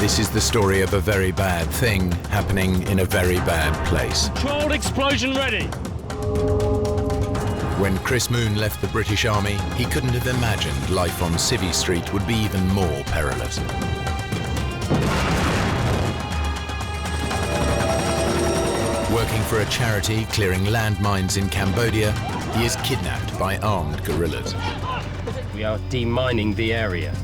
This is the story of a very bad thing happening in a very bad place. Controlled explosion ready. When Chris Moon left the British Army, he couldn't have imagined life on Civvy Street would be even more perilous. Working for a charity clearing landmines in Cambodia, he is kidnapped by armed guerrillas. We are demining the area.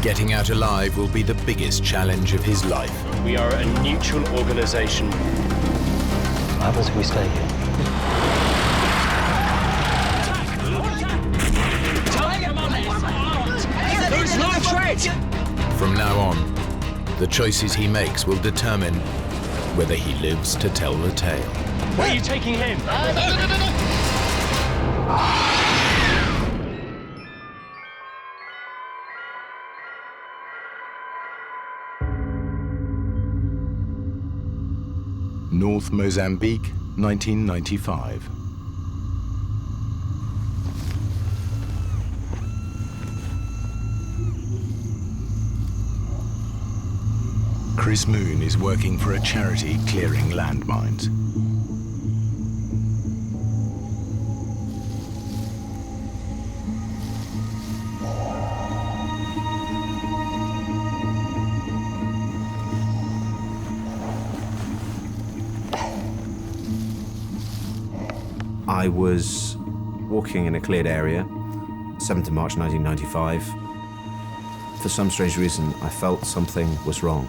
Getting out alive will be the biggest challenge of his life. We are a neutral organization. What happens if we stay here? There is no threat! From now on, the choices he makes will determine whether he lives to tell the tale. Where are you taking him? North Mozambique, 1995. Chris Moon is working for a charity clearing landmines. I was walking in a cleared area, 7th of March 1995. For some strange reason, I felt something was wrong.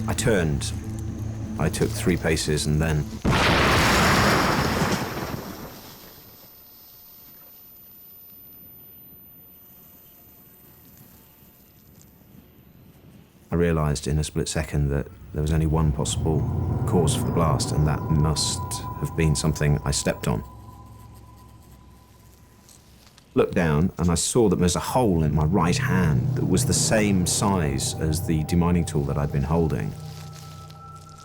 I turned. I took 3 paces and then I realised in a split second that there was only one possible cause for the blast, and that must have been something I stepped on. Looked down and I saw that there was a hole in my right hand that was the same size as the demining tool that I'd been holding.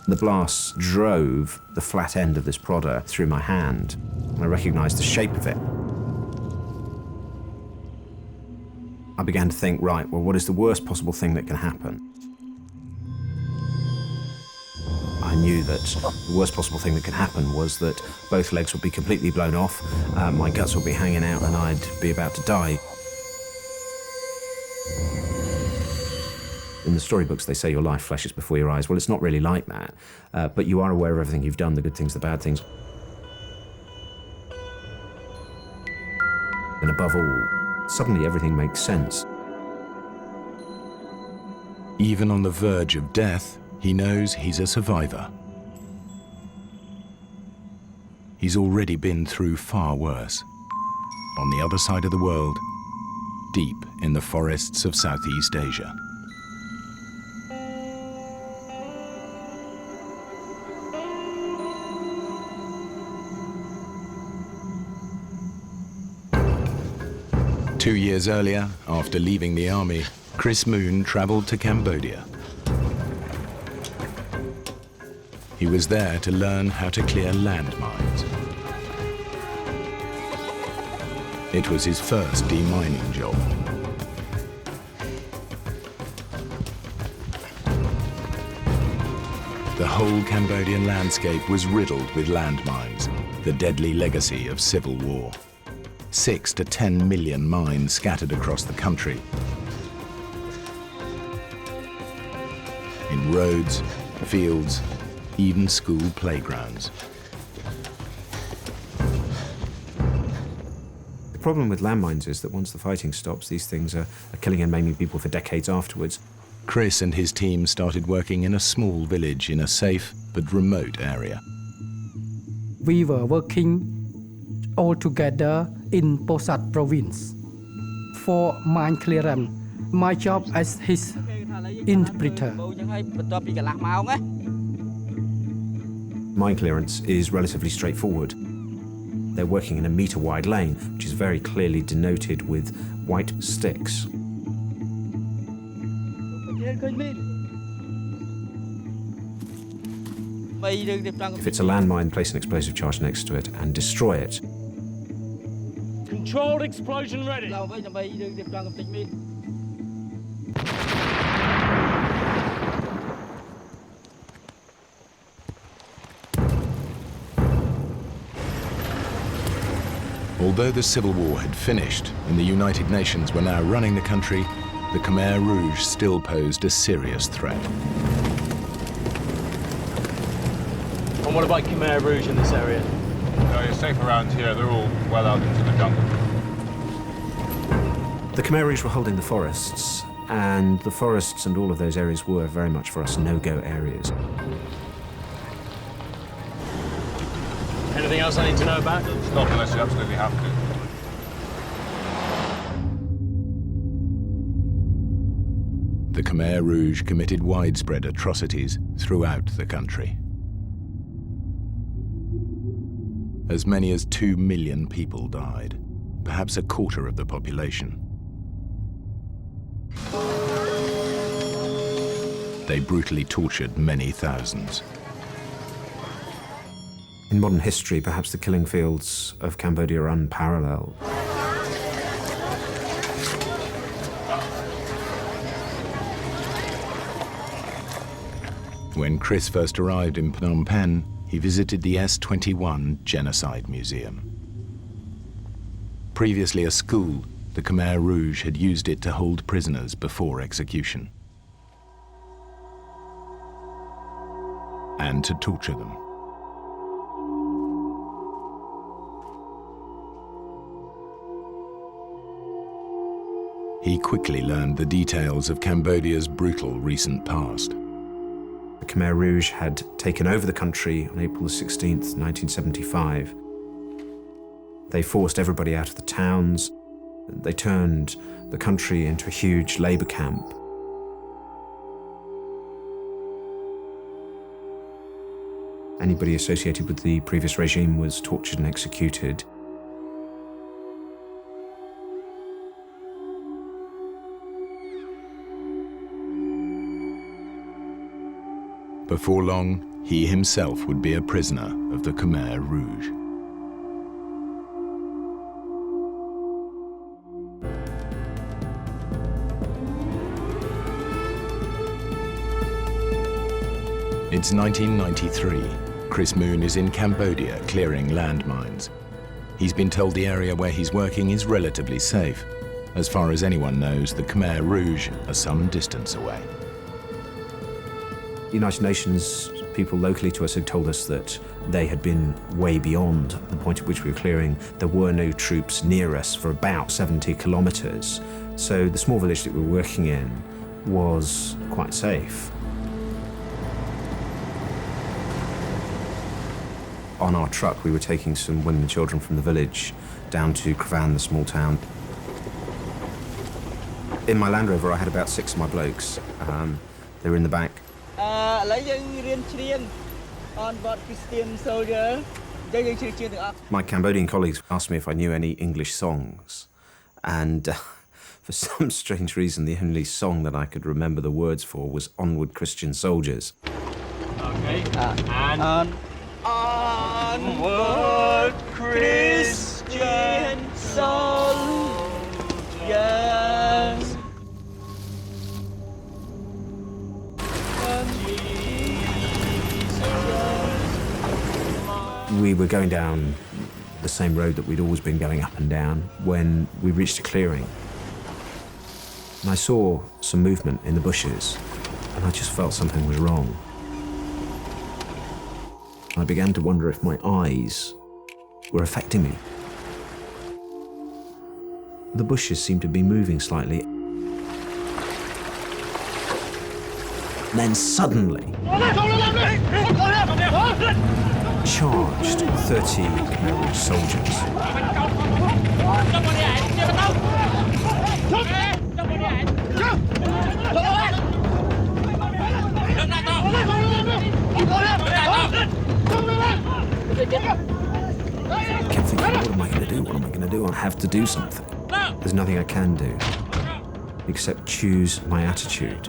The blast drove the flat end of this prodder through my hand, and I recognised the shape of it. I began to think, right, well, what is the worst possible thing that can happen? I knew that the worst possible thing that could happen was that both legs would be completely blown off, my guts would be hanging out, and I'd be about to die. In the storybooks, they say your life flashes before your eyes. Well, it's not really like that, but you are aware of everything you've done, the good things, the bad things. And above all, suddenly everything makes sense. Even on the verge of death, he knows he's a survivor. He's already been through far worse. On the other side of the world, deep in the forests of Southeast Asia. Two years earlier, after leaving the army, Chris Moon travelled to Cambodia. He was there to learn how to clear landmines. It was his first demining job. The whole Cambodian landscape was riddled with landmines, the deadly legacy of civil war. 6 to 10 million mines scattered across the country. In roads, fields, even school playgrounds. The problem with landmines is that once the fighting stops, these things are killing and maiming people for decades afterwards. Chris and his team started working in a small village in a safe but remote area. We were working all together in Posat province for mine clearance. My job as his interpreter. Mine clearance is relatively straightforward. They're working in a metre-wide lane, which is very clearly denoted with white sticks. If it's a landmine, place an explosive charge next to it and destroy it. Controlled explosion ready. Although the civil war had finished and the United Nations were now running the country, the Khmer Rouge still posed a serious threat. And what about Khmer Rouge in this area? No, you're safe around here. They're all well out into the jungle. The Khmer Rouge were holding the forests, and the forests and all of those areas were very much for us no-go areas. Anything else I need to know about? Stop unless you absolutely have to. The Khmer Rouge committed widespread atrocities throughout the country. As many as 2 million people died, perhaps a quarter of the population. They brutally tortured many thousands. In modern history, perhaps the killing fields of Cambodia are unparalleled. When Chris first arrived in Phnom Penh, he visited the S-21 Genocide Museum. Previously a school, the Khmer Rouge had used it to hold prisoners before execution and to torture them. He quickly learned the details of Cambodia's brutal recent past. The Khmer Rouge had taken over the country on April 16th, 1975. They forced everybody out of the towns. They turned the country into a huge labor camp. Anybody associated with the previous regime was tortured and executed. Before long, he himself would be a prisoner of the Khmer Rouge. It's 1993. Chris Moon is in Cambodia clearing landmines. He's been told the area where he's working is relatively safe. As far as anyone knows, the Khmer Rouge are some distance away. United Nations people locally to us had told us that they had been way beyond the point at which we were clearing. There were no troops near us for about 70 kilometers. So the small village that we were working in was quite safe. On our truck, we were taking some women and children from the village down to Kravan, the small town. In my Land Rover, I had about 6 of my blokes. They were in the back. My Cambodian colleagues asked me if I knew any English songs, and for some strange reason, the only song that I could remember the words for was Onward Christian Soldiers. Okay, and onward Christian soldiers. We were going down the same road that we'd always been going up and down when we reached a clearing. And I saw some movement in the bushes, and I just felt something was wrong. I began to wonder if my eyes were affecting me. The bushes seemed to be moving slightly. And then suddenly, charged 30 Khmer Rouge soldiers. I kept thinking, what am I going to do? What am I going to do? I have to do something. There's nothing I can do except choose my attitude.